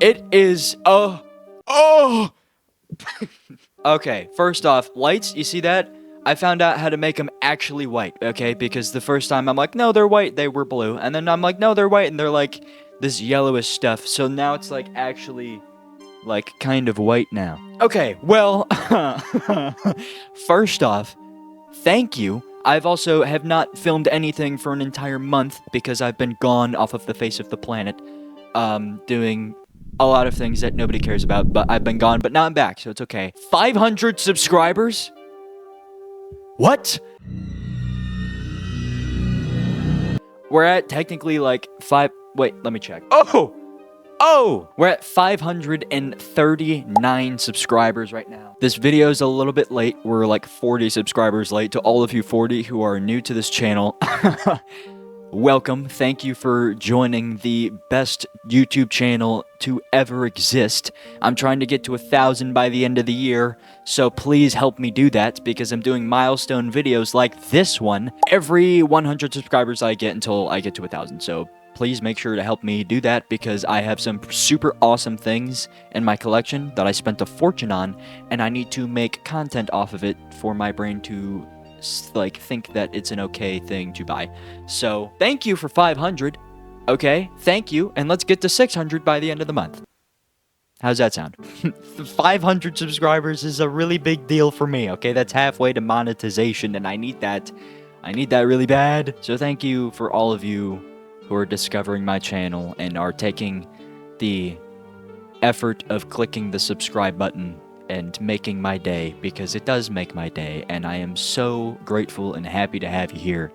It is, oh! Okay, first off, lights, you see that? I found out how to make them actually white, okay? Because the first time I'm like, no, they're white, they were blue. And then I'm like, no, they're white, and they're like this yellowish stuff. So now it's like actually, like, kind of white now. Okay, well, first off, thank you. I've also have not filmed anything for an entire month because I've been gone off of the face of the planet, doing a lot of things that nobody cares about, but I've been gone, but now I'm back, so it's okay. 500 subscribers? What? We're at technically like wait, let me check. Oh! We're at 539 subscribers right now. This video is a little bit late. We're like 40 subscribers late. To all of you 40 who are new to this channel, welcome. Thank you for joining the best YouTube channel to ever exist. I'm trying to get to 1,000 by the end of the year, so please help me do that because I'm doing milestone videos like this one every 100 subscribers I get until I get to 1,000. So please make sure to help me do that because I have some super awesome things in my collection that I spent a fortune on, and I need to make content off of it for my brain to like think that it's an okay thing to buy. So thank you for 500. Okay, thank you, and let's get to 600 by the end of the month. How's that sound? 500 subscribers is a really big deal for me. Okay, that's halfway to monetization, and I need that really bad. So thank you for all of you who are discovering my channel and are taking the effort of clicking the subscribe button and making my day, because it does make my day, and I am so grateful and happy to have you here.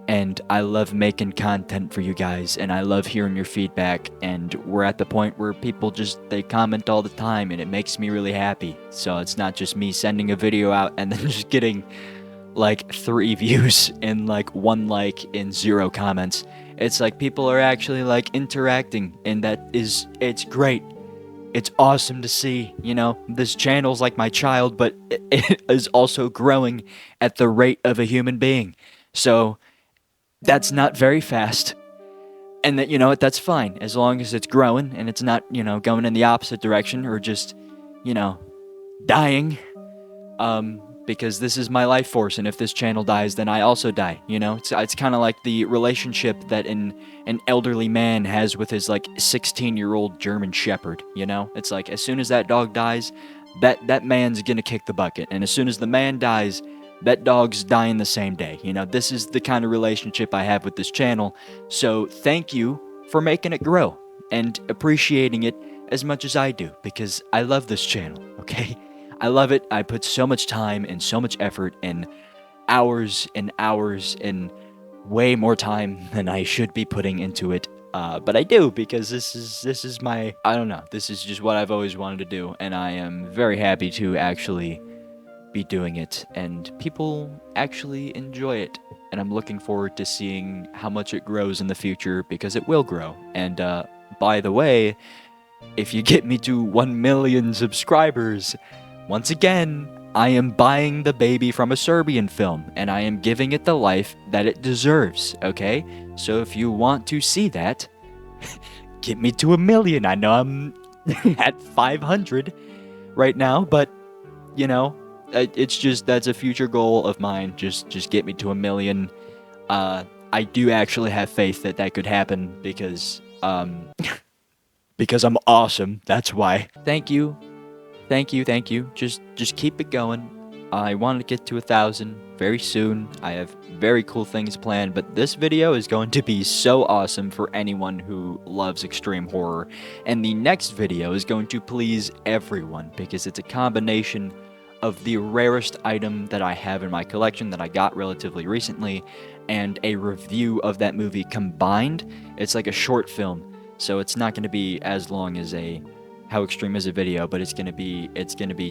And I love making content for you guys, and I love hearing your feedback, and we're at the point where people they comment all the time, and it makes me really happy. So it's not just me sending a video out and then just getting like 3 views and like 1 like and 0 comments. It's like people are actually like interacting, and it's great. It's awesome to see, you know, this channel's like my child, but it is also growing at the rate of a human being. So that's not very fast. And that, you know, that's fine as long as it's growing and it's not, you know, going in the opposite direction or just, you know, dying. Because this is my life force, and if this channel dies, then I also die, you know? It's kind of like the relationship that an elderly man has with his, like, 16-year-old German Shepherd, you know? It's like, as soon as that dog dies, that man's gonna kick the bucket, and as soon as the man dies, that dog's dying the same day, you know? This is the kind of relationship I have with this channel, so thank you for making it grow, and appreciating it as much as I do, because I love this channel, okay? I love it. I put so much time and so much effort and hours and way more time than I should be putting into it. But I do, because this is my, I don't know, this is just what I've always wanted to do, and I am very happy to actually be doing it, and people actually enjoy it, and I'm looking forward to seeing how much it grows in the future, because it will grow. And by the way, if you get me to 1 million subscribers, once again, I am buying the baby from a Serbian film, and I am giving it the life that it deserves, okay? So if you want to see that, get me to 1 million. I know I'm at 500 right now, but, you know, it's just, that's a future goal of mine. Just get me to 1 million. I do actually have faith that that could happen, because, because I'm awesome. That's why. Thank you. Thank you. Just keep it going. I want to get to 1,000 very soon. I have very cool things planned, but this video is going to be so awesome for anyone who loves extreme horror. And the next video is going to please everyone, because it's a combination of the rarest item that I have in my collection that I got relatively recently, and a review of that movie combined. It's like a short film, so it's not going to be as long as a How Extreme Is a Video, but it's gonna be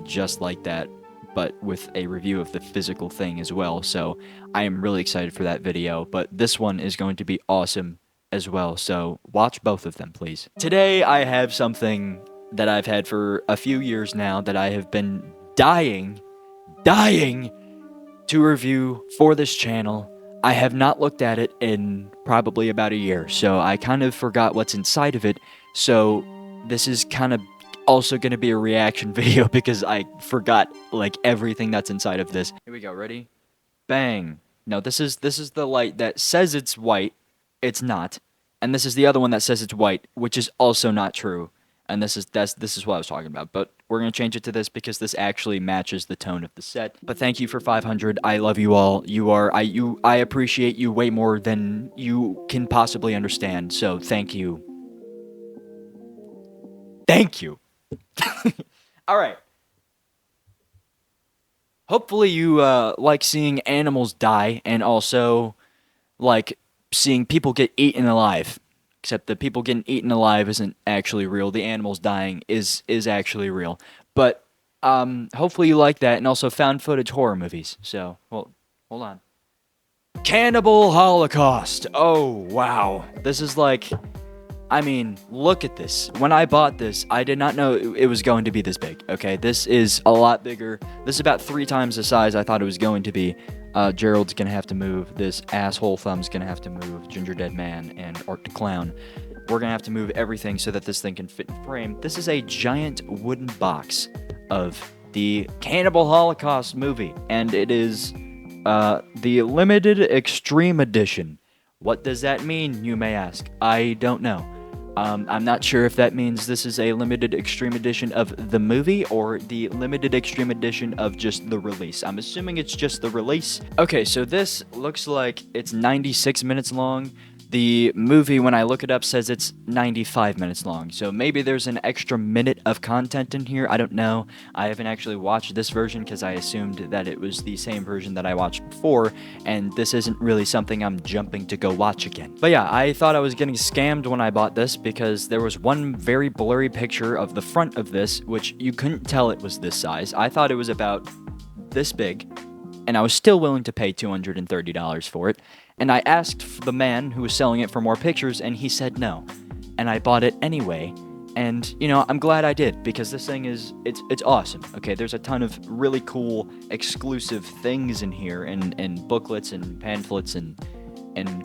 just like that, but with a review of the physical thing as well. So I am really excited for that video, but this one is going to be awesome as well, so watch both of them, please. Today I have something that I've had for a few years now that I have been dying to review for this channel. I have not looked at it in probably about a year, so I kind of forgot what's inside of it. So this is kind of also going to be a reaction video because I forgot like everything that's inside of this. Here we go. Ready? Bang. No, this is the light that says it's white. It's not. And this is the other one that says it's white, which is also not true. And this is what I was talking about. But we're gonna change it to this because this actually matches the tone of the set. But thank you for 500. I love you all. I appreciate you way more than you can possibly understand. So thank you. Thank you. All right. Hopefully you like seeing animals die and also like seeing people get eaten alive. Except the people getting eaten alive isn't actually real. The animals dying is actually real. But hopefully you like that and also found footage horror movies. So, well, hold on. Cannibal Holocaust. Oh, wow. This is like, I mean, look at this. When I bought this, I did not know it was going to be this big, okay? This is a lot bigger. This is about 3 times the size I thought it was going to be. Gerald's gonna have to move. This asshole thumb's gonna have to move. Ginger Dead Man and Art the Clown. We're gonna have to move everything so that this thing can fit in frame. This is a giant wooden box of the Cannibal Holocaust movie, and it is the limited extreme edition. What does that mean, you may ask? I don't know. I'm not sure if that means this is a limited extreme edition of the movie or the limited extreme edition of just the release. I'm assuming it's just the release. Okay, so this looks like it's 96 minutes long. The movie, when I look it up, says it's 95 minutes long. So maybe there's an extra minute of content in here. I don't know. I haven't actually watched this version because I assumed that it was the same version that I watched before, and this isn't really something I'm jumping to go watch again. But yeah, I thought I was getting scammed when I bought this because there was one very blurry picture of the front of this, which you couldn't tell it was this size. I thought it was about this big, and I was still willing to pay $230 for it. And I asked the man who was selling it for more pictures, and he said no. And I bought it anyway. And, you know, I'm glad I did, because this thing is, it's awesome. Okay, there's a ton of really cool, exclusive things in here, and booklets and pamphlets and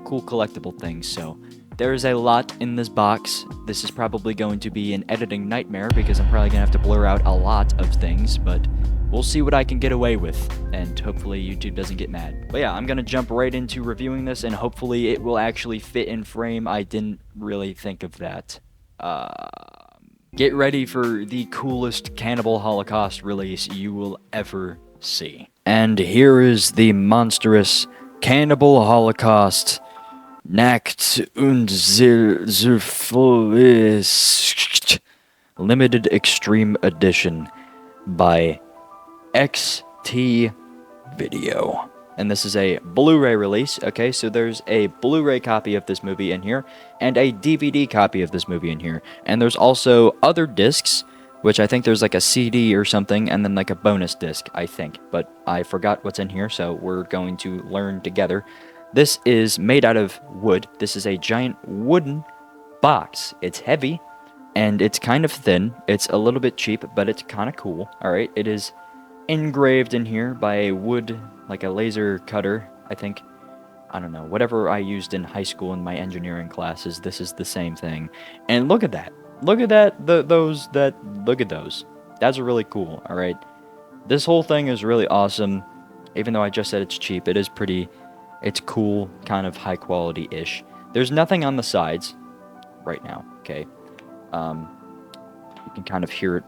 cool collectible things. So there's a lot in this box. This is probably going to be an editing nightmare, because I'm probably going to have to blur out a lot of things, but we'll see what I can get away with, and hopefully YouTube doesn't get mad. But yeah, I'm gonna jump right into reviewing this, and hopefully it will actually fit in frame. I didn't really think of that. Get ready for the coolest Cannibal Holocaust release you will ever see. And here is the monstrous Cannibal Holocaust Nacht und Zerfleisch Limited Extreme Edition by XT Video. And this is a Blu-ray release. Okay, so there's a Blu-ray copy of this movie in here and a DVD copy of this movie in here. And there's also other discs, which I think there's like a CD or something, and then like a bonus disc, I think. But I forgot what's in here, so we're going to learn together. This is made out of wood. This is a giant wooden box. It's heavy and it's kind of thin. It's a little bit cheap, but it's kind of cool. All right, it is engraved in here by a wood, like a laser cutter, I think. I don't know, whatever I used in high school in my engineering classes, this is the same thing. And look at that. Look at that, look at those. That's really cool, all right? This whole thing is really awesome. Even though I just said it's cheap, it is pretty, it's cool, kind of high quality-ish. There's nothing on the sides right now, okay? You can kind of hear it,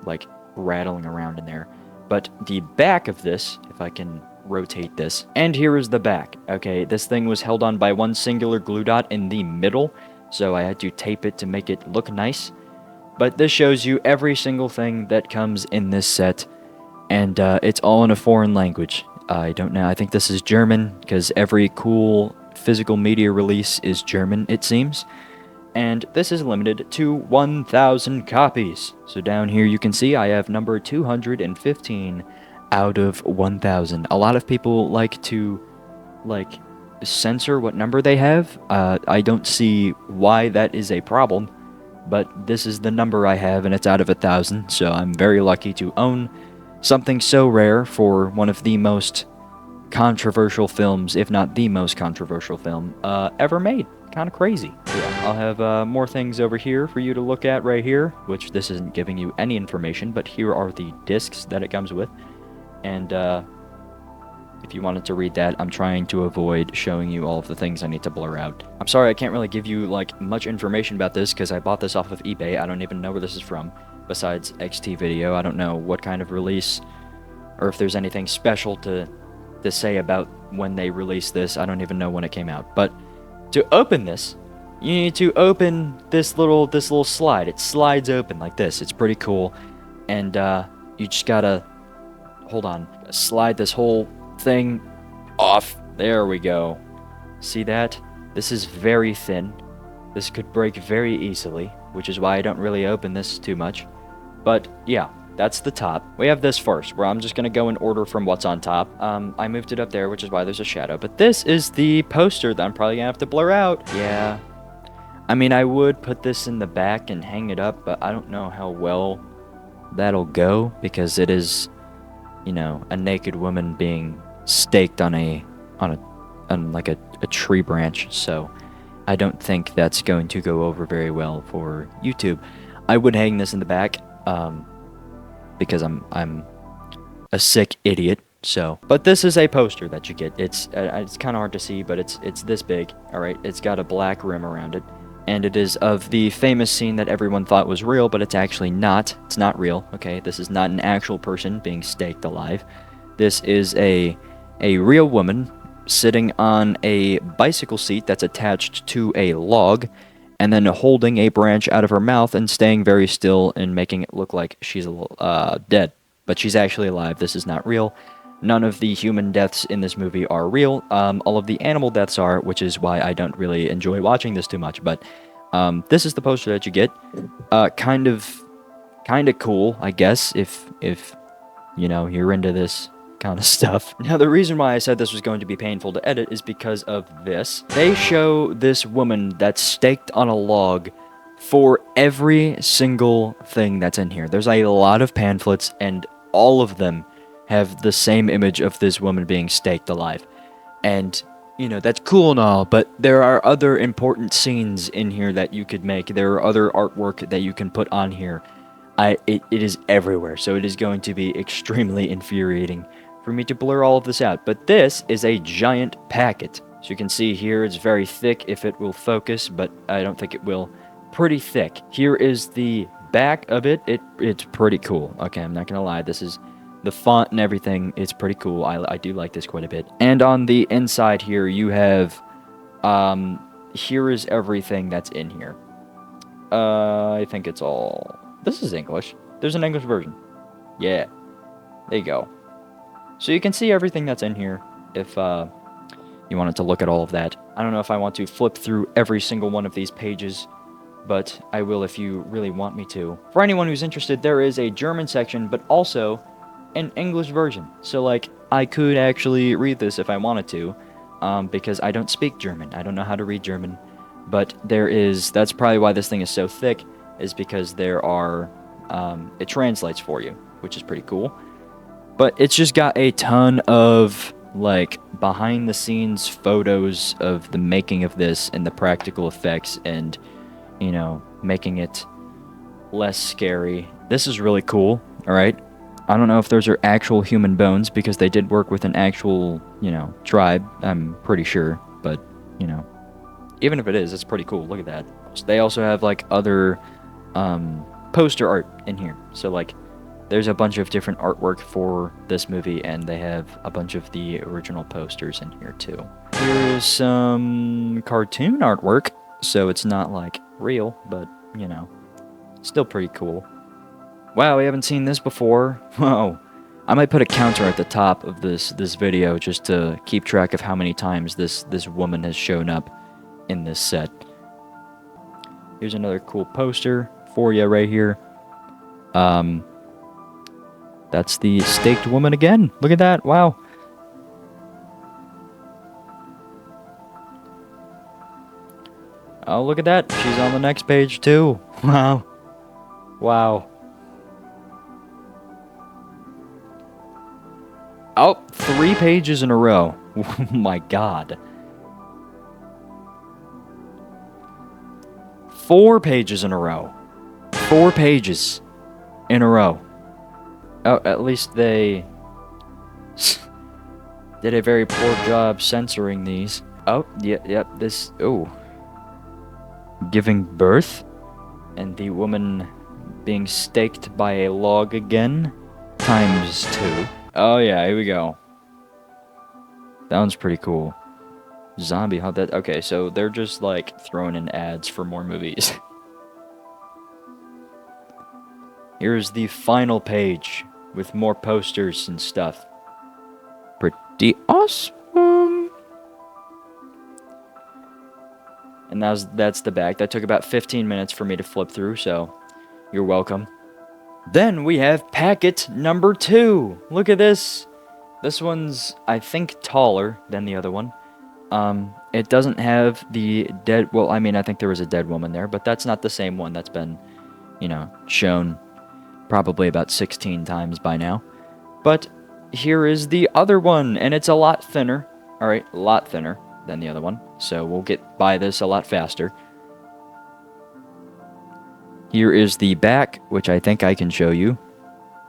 like, rattling around in there. But the back of this, if I can rotate this, and here is the back. Okay, this thing was held on by one singular glue dot in the middle, so I had to tape it to make it look nice. But this shows you every single thing that comes in this set, and it's all in a foreign language. I don't know, I think this is German, because every cool physical media release is German, it seems. And this is limited to 1,000 copies. So down here you can see I have number 215 out of 1,000. A lot of people like to, censor what number they have. I don't see why that is a problem, but this is the number I have, and it's out of 1,000, so I'm very lucky to own something so rare for one of the most controversial films, if not the most controversial film, ever made. kind of crazy. Yeah, I'll have more things over here for you to look at right here, which this isn't giving you any information, but here are the discs that it comes with. And if you wanted to read that, I'm trying to avoid showing you all of the things I need to blur out. I'm sorry I can't really give you like much information about this because I bought this off of eBay. I don't even know where this is from besides XT Video. I don't know what kind of release or if there's anything special to say about when they released this. I don't even know when it came out. But to open this, you need to open this little slide. It slides open like this. It's pretty cool. And you just gotta hold on, slide this whole thing off. There we go. See that? This is very thin. This could break very easily, which is why I don't really open this too much. But yeah, that's the top. We have this first, where I'm just gonna go in order from what's on top. I moved it up there, which is why there's a shadow. But this is the poster that I'm probably gonna have to blur out. Yeah. I mean, I would put this in the back and hang it up, but I don't know how well that'll go because it is, you know, a naked woman being staked on like a tree branch. So I don't think that's going to go over very well for YouTube. I would hang this in the back. Because I'm a sick idiot. So, but this is a poster that you get. It's kind of hard to see, but it's this big. All right, it's got a black rim around it, and it is of the famous scene that everyone thought was real, but it's actually not. It's not real. Okay, this is not an actual person being staked alive. This is a real woman sitting on a bicycle seat that's attached to a log, and then holding a branch out of her mouth and staying very still and making it look like she's dead. But she's actually alive. This is not real. None of the human deaths in this movie are real. All of the animal deaths are, which is why I don't really enjoy watching this too much. But this is the poster that you get. Kind of cool, I guess, if you know, you're into this kind of stuff. Now, the reason why I said this was going to be painful to edit is because of this. They show this woman that's staked on a log for every single thing that's in here. There's a lot of pamphlets, and all of them have the same image of this woman being staked alive. And, you know, that's cool and all, but there are other important scenes in here that you could make. There are other artwork that you can put on here. It is everywhere, so it is going to be extremely infuriating for me to blur all of this out. But this is a giant packet. So you can see here it's very thick if it will focus, but I don't think it will. Pretty thick. Here is the back of it. It's pretty cool. Okay, I'm not gonna lie. This is the font and everything. It's pretty cool. I do like this quite a bit. And on the inside here, you have, here is everything that's in here. I think it's all... This is English. There's an English version. Yeah. There you go. So you can see everything that's in here if you wanted to look at all of that. I don't know if I want to flip through every single one of these pages, but I will if you really want me to. For anyone who's interested, there is a German section, but also an English version. So, like, I could actually read this if I wanted to, because I don't speak German. I don't know how to read German, but there is... That's probably why this thing is so thick, is because there are... it translates for you, which is pretty cool. But it's just got a ton of, like, behind-the-scenes photos of the making of this and the practical effects and, you know, making it less scary. This is really cool, alright? I don't know if those are actual human bones, because they did work with an actual, you know, tribe, I'm pretty sure. But, you know, even if it is, it's pretty cool. Look at that. So they also have, like, other poster art in here. So, like, there's a bunch of different artwork for this movie, and they have a bunch of the original posters in here, too. Here's some cartoon artwork, so it's not, like, real, but, you know, still pretty cool. Wow, we haven't seen this before. Whoa. I might put a counter at the top of this video just to keep track of how many times this woman has shown up in this set. Here's another cool poster for you right here. That's the staked woman again. Look at that. Wow. Oh, look at that. She's on the next page, too. Wow. Wow. Oh, 3 pages in a row. Oh, my God. 4 pages in a row. 4 pages in a row. Oh, at least they did a very poor job censoring these. Oh, yep, this, oh. Giving birth, and the woman being staked by a log again, ×2. Oh yeah, here we go. That one's pretty cool. Zombie, how that, okay, so they're just like throwing in ads for more movies. Here's the final page with more posters and stuff. Pretty awesome. And that's the back. That took about 15 minutes for me to flip through, so you're welcome. Then we have packet number 2. Look at this. This one's, I think, taller than the other one. It doesn't have the dead, well, I mean, I think there was a dead woman there, but that's not the same one. That's been, you know, shown probably about 16 times by now. But here is the other one, and it's a lot thinner. Alright, a lot thinner than the other one, so we'll get by this a lot faster. Here is the back, which I think I can show you,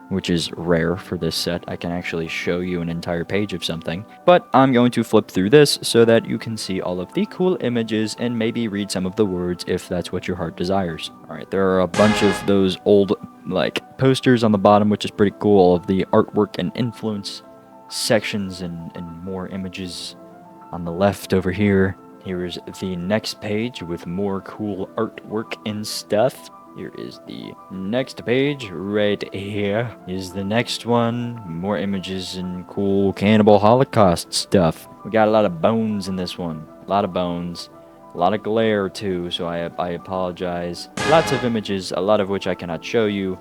which is rare for this set. I can actually show you an entire page of something, but I'm going to flip through this so that you can see all of the cool images and maybe read some of the words if that's what your heart desires. Alright, there are a bunch of those old, like, posters on the bottom, which is pretty cool, all of the artwork and influence sections and more images on the left over here. Here is the next page with more cool artwork and stuff. Here is the next page. Right here is the next one. More images and cool Cannibal Holocaust stuff. We got a lot of bones in this one. A lot of bones. A lot of glare too, so I apologize. Lots of images, a lot of which I cannot show you.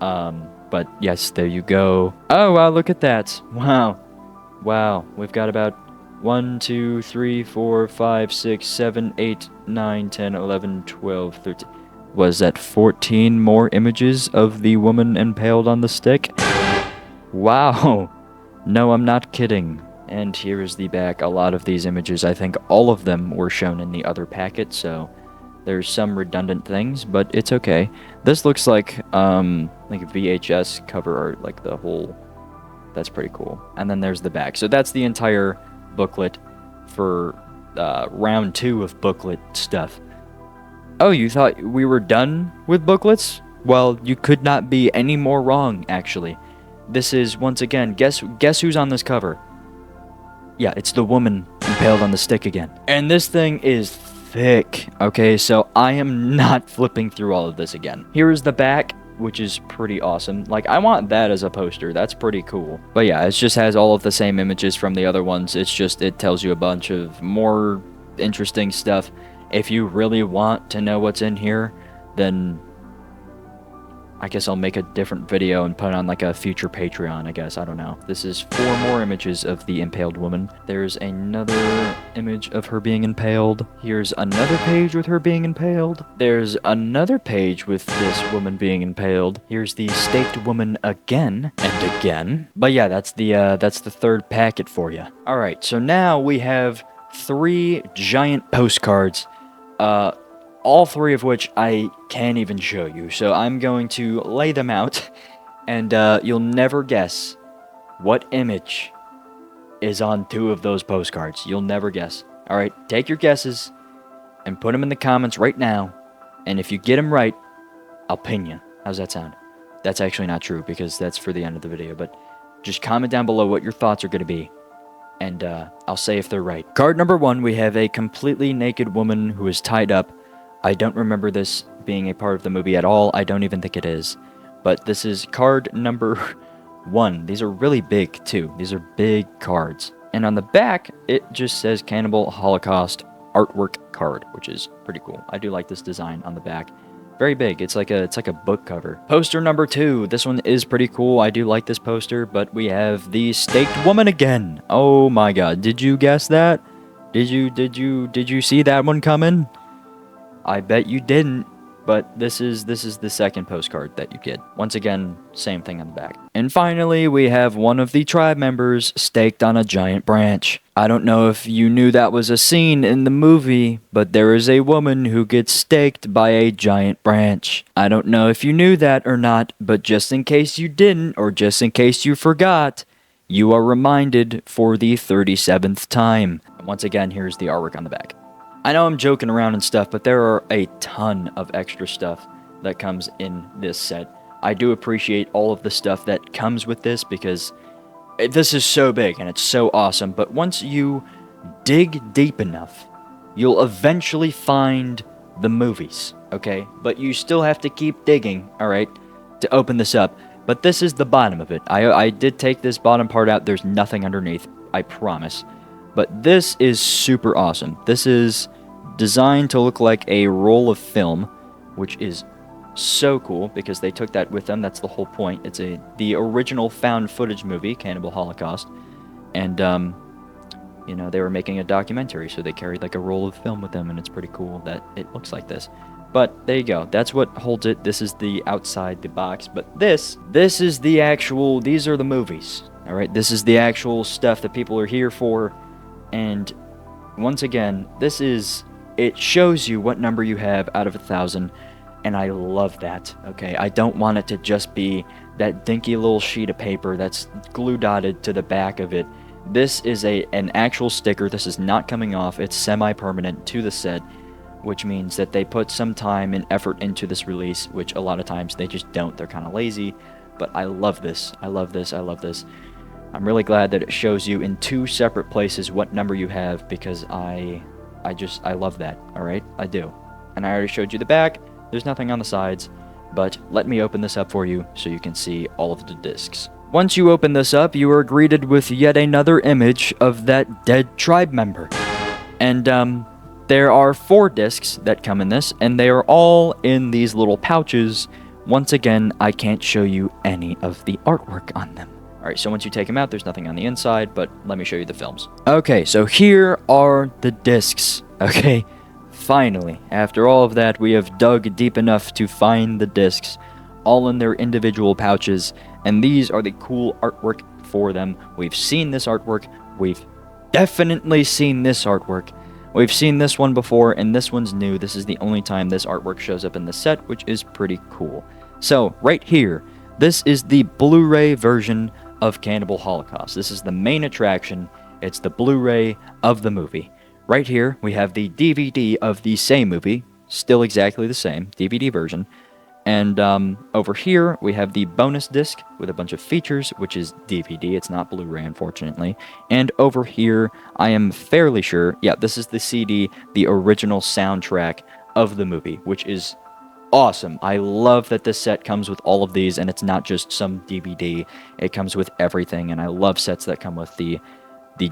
But yes, there you go. Oh wow, look at that. Wow. Wow, we've got about 1, 2, 3, 4, 5, 6, 7, 8, 9, 10, 11, 12, 13. Was that 14 more images of the woman impaled on the stick? Wow. No, I'm not kidding. And here is the back. A lot of these images, I think all of them were shown in the other packet, so there's some redundant things, but it's okay. This looks like a VHS cover art, like the whole... That's pretty cool. And then there's the back. So that's the entire booklet for round 2 of booklet stuff. Oh, you thought we were done with booklets? Well, you could not be any more wrong, actually. This is, once again, guess who's on this cover? Yeah, it's the woman impaled on the stick again. And this thing is thick, okay? So I am not flipping through all of this again. Here is the back, which is pretty awesome. Like, I want that as a poster. That's pretty cool. But yeah, it just has all of the same images from the other ones. It's just, it tells you a bunch of more interesting stuff. If you really want to know what's in here, then I guess I'll make a different video and put it on like a future Patreon, I guess. I don't know. This is 4 more images of the impaled woman. There's another image of her being impaled. Here's another page with her being impaled. There's another page with this woman being impaled. Here's the staked woman again and again. But yeah, that's the 3rd packet for you. All right, so now we have 3 giant postcards. All 3 of which I can't even show you, so I'm going to lay them out, and you'll never guess what image is on 2 of those postcards. You'll never guess. Alright, take your guesses, and put them in the comments right now, and if you get them right, I'll pin you. How's that sound? That's actually not true, because that's for the end of the video, but just comment down below what your thoughts are going to be, and I'll say if they're right. Card number 1, we have a completely naked woman who is tied up. I don't remember this being a part of the movie at all. I don't even think it is. But this is card number 1. These are really big, too. These are big cards. And on the back, it just says Cannibal Holocaust artwork card, which is pretty cool. I do like this design on the back. Very big. It's like a book cover. Poster number 2. This one is pretty cool. I do like this poster, but we have the staked woman again. Oh my god. Did you guess that? Did you see that one coming? I bet you didn't. But this is the second postcard that you get. Once again, same thing on the back. And finally, we have one of the tribe members staked on a giant branch. I don't know if you knew that was a scene in the movie, but there is a woman who gets staked by a giant branch. I don't know if you knew that or not, but just in case you didn't, or just in case you forgot, you are reminded for the 37th time. And once again, here's the artwork on the back. I know I'm joking around and stuff, but there are a ton of extra stuff that comes in this set. I do appreciate all of the stuff that comes with this because this is so big and it's so awesome. But once you dig deep enough, you'll eventually find the movies, okay? But you still have to keep digging, all right, to open this up. But this is the bottom of it. I did take this bottom part out. There's nothing underneath, I promise. But this is super awesome. This is designed to look like a roll of film, which is so cool because they took that with them. That's the whole point. It's the original found footage movie, Cannibal Holocaust, and you know, they were making a documentary, so they carried like a roll of film with them, and it's pretty cool that it looks like this. But there you go. That's what holds it. This is the outside the box, but this is the actual. These are the movies. All right, this is the actual stuff that people are here for, and once again, this is. It shows you what number you have out of 1,000, and I love that, okay? I don't want it to just be that dinky little sheet of paper that's glue dotted to the back of it. This is an actual sticker. This is not coming off. It's semi-permanent to the set, which means that they put some time and effort into this release, which a lot of times they just don't. They're kind of lazy, but I love this. I love this. I love this. I'm really glad that it shows you in 2 separate places what number you have because I love that, alright? I do. And I already showed you the back. There's nothing on the sides, but let me open this up for you so you can see all of the discs. Once you open this up, you are greeted with yet another image of that dead tribe member. And, there are 4 discs that come in this, and they are all in these little pouches. Once again, I can't show you any of the artwork on them. Alright, so once you take them out, there's nothing on the inside, but let me show you the films. Okay, so here are the discs, okay? Finally, after all of that, we have dug deep enough to find the discs, all in their individual pouches, and these are the cool artwork for them. We've seen this artwork, we've definitely seen this artwork. We've seen this one before, and this one's new. This is the only time this artwork shows up in the set, which is pretty cool. So, right here, this is the Blu-ray version of Cannibal Holocaust. This is the main attraction. It's the Blu-ray of the movie. Right here, we have the DVD of the same movie, still exactly the same, DVD version. And over here, we have the bonus disc with a bunch of features, which is DVD. It's not Blu-ray, unfortunately. And over here, I am fairly sure, yeah, this is the CD, the original soundtrack of the movie, which is awesome. I love that this set comes with all of these, and it's not just some DVD. It comes with everything, and I love sets that come with the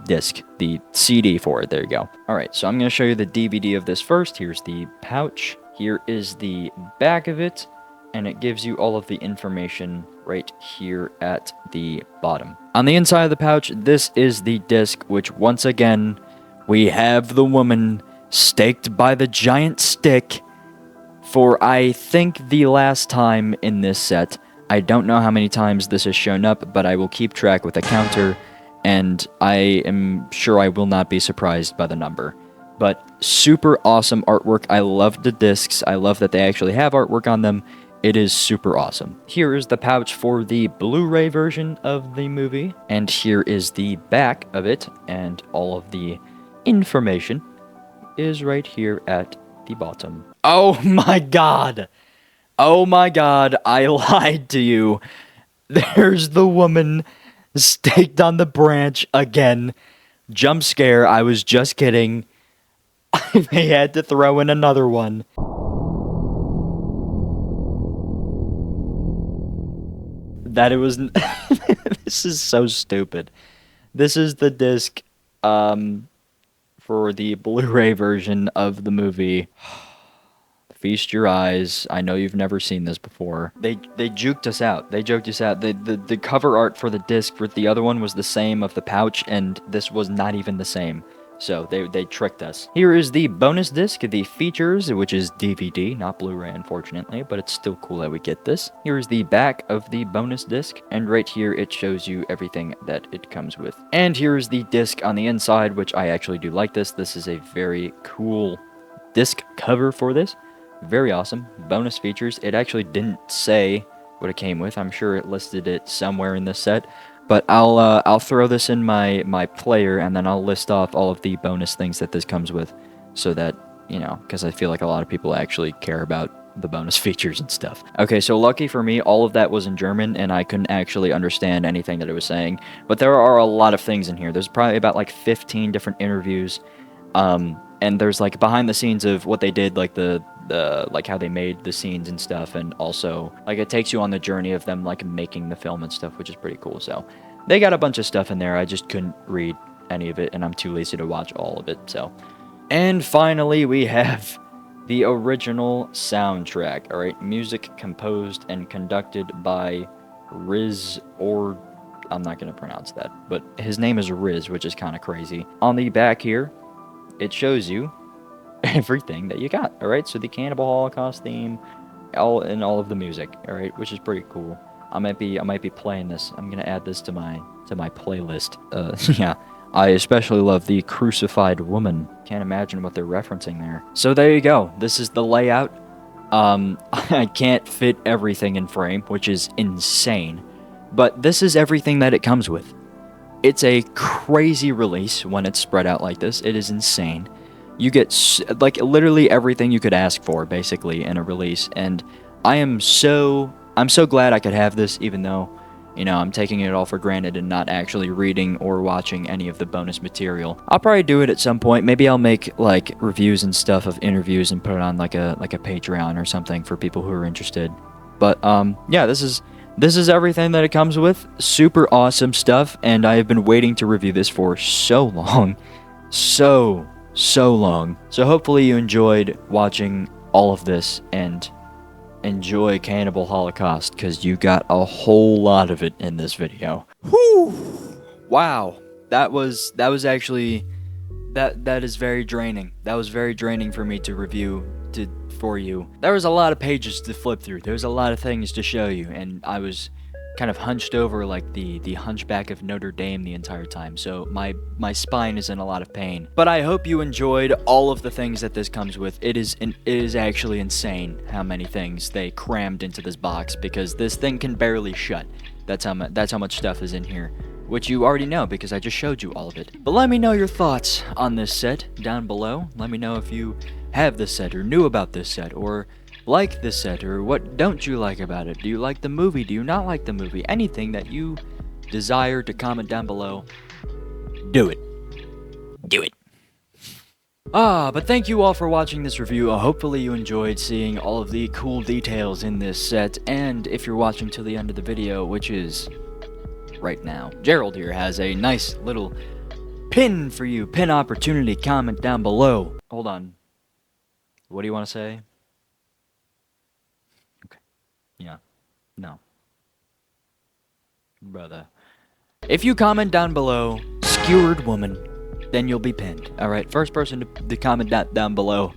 disc, the CD for it. There you go. All right, so I'm going to show you the DVD of this first. Here's the pouch. Here is the back of it, and it gives you all of the information right here at the bottom. On the inside of the pouch, this is the disc, which once again, we have the woman staked by the giant stick for, I think, the last time in this set. I don't know how many times this has shown up, but I will keep track with a counter, and I am sure I will not be surprised by the number. But super awesome artwork. I love the discs. I love that they actually have artwork on them. It is super awesome. Here is the pouch for the Blu-ray version of the movie, and here is the back of it, and all of the information is right here at the bottom. Oh my god! Oh my god, I lied to you. There's the woman staked on the branch again. Jump scare, I was just kidding. They had to throw in another one. That it was... This is so stupid. This is the disc for the Blu-ray version of the movie. Feast your eyes. I know you've never seen this before. They juked us out. They joked us out. The cover art for the disc for the other one was the same of the pouch, and this was not even the same. So they tricked us. Here is the bonus disc, the features, which is DVD, not Blu-ray, unfortunately, but it's still cool that we get this. Here is the back of the bonus disc, and right here it shows you everything that it comes with. And here is the disc on the inside, which I actually do like this. This is a very cool disc cover for this. Very awesome. Bonus features. It actually didn't say what it came with. I'm sure it listed it somewhere in this set. But I'll throw this in my player, and then I'll list off all of the bonus things that this comes with, so that, you know, because I feel like a lot of people actually care about the bonus features and stuff. Okay, so lucky for me, all of that was in German, and I couldn't actually understand anything that it was saying. But there are a lot of things in here. There's probably about like 15 different interviews, and there's like behind the scenes of what they did, like the like how they made the scenes and stuff, and also like it takes you on the journey of them like making the film and stuff, which is pretty cool. So they got a bunch of stuff in there. I just couldn't read any of it, and I'm too lazy to watch all of it. So, and finally we have the original soundtrack. All right, music composed and conducted by Riz, or I'm not gonna pronounce that, but his name is Riz, which is kind of crazy. On the back here, it shows you everything that you got. All right, so the Cannibal Holocaust theme, all of the music. All right, which is pretty cool. I might be playing this. I'm gonna add this to my playlist. Yeah, I especially love the crucified woman. Can't imagine what they're referencing there. So there you go. This is the layout. I can't fit everything in frame, which is insane, but this is everything that it comes with. It's a crazy release when it's spread out like this. It is insane. You get like literally everything you could ask for basically in a release, and I'm so glad I could have this, even though, you know, I'm taking it all for granted and not actually reading or watching any of the bonus material. I'll probably do it at some point. Maybe I'll make like reviews and stuff of interviews and put it on like a Patreon or something for people who are interested. But yeah, this is everything that it comes with. Super awesome stuff, and I have been waiting to review this for so long. So long. So hopefully you enjoyed watching all of this and enjoy Cannibal Holocaust, because you got a whole lot of it in this video. Whew! Wow. That was actually that is very draining. That was very draining for me to review for you. There was a lot of pages to flip through. There was a lot of things to show you, and I was kind of hunched over like the Hunchback of Notre Dame the entire time, so my spine is in a lot of pain. But I hope you enjoyed all of the things that this comes with. It is actually insane how many things they crammed into this box, because this thing can barely shut. That's how much stuff is in here, which you already know because I just showed you all of it. But let me know your thoughts on this set down below. Let me know if you have this set or knew about this set, or like this set, or what don't you like about it. Do you like the movie? Do you not like the movie? Anything that you desire to comment down below, do it. Do it. But thank you all for watching this review. Hopefully you enjoyed seeing all of the cool details in this set, and if you're watching till the end of the video, which is right now, Gerald here has a nice little pin for you. Pin opportunity. Comment down below. Hold on. What do you want to say? Yeah. No. Brother. If you comment down below, skewered woman, then you'll be pinned. Alright, first person to comment down below,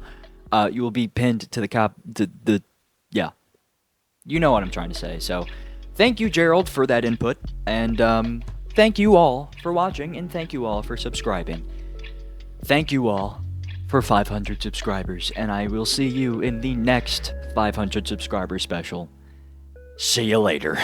you will be pinned to the yeah. You know what I'm trying to say. So, thank you, Gerald, for that input, and thank you all for watching, and thank you all for subscribing. Thank you all for 500 subscribers, and I will see you in the next 500 subscriber special. See you later.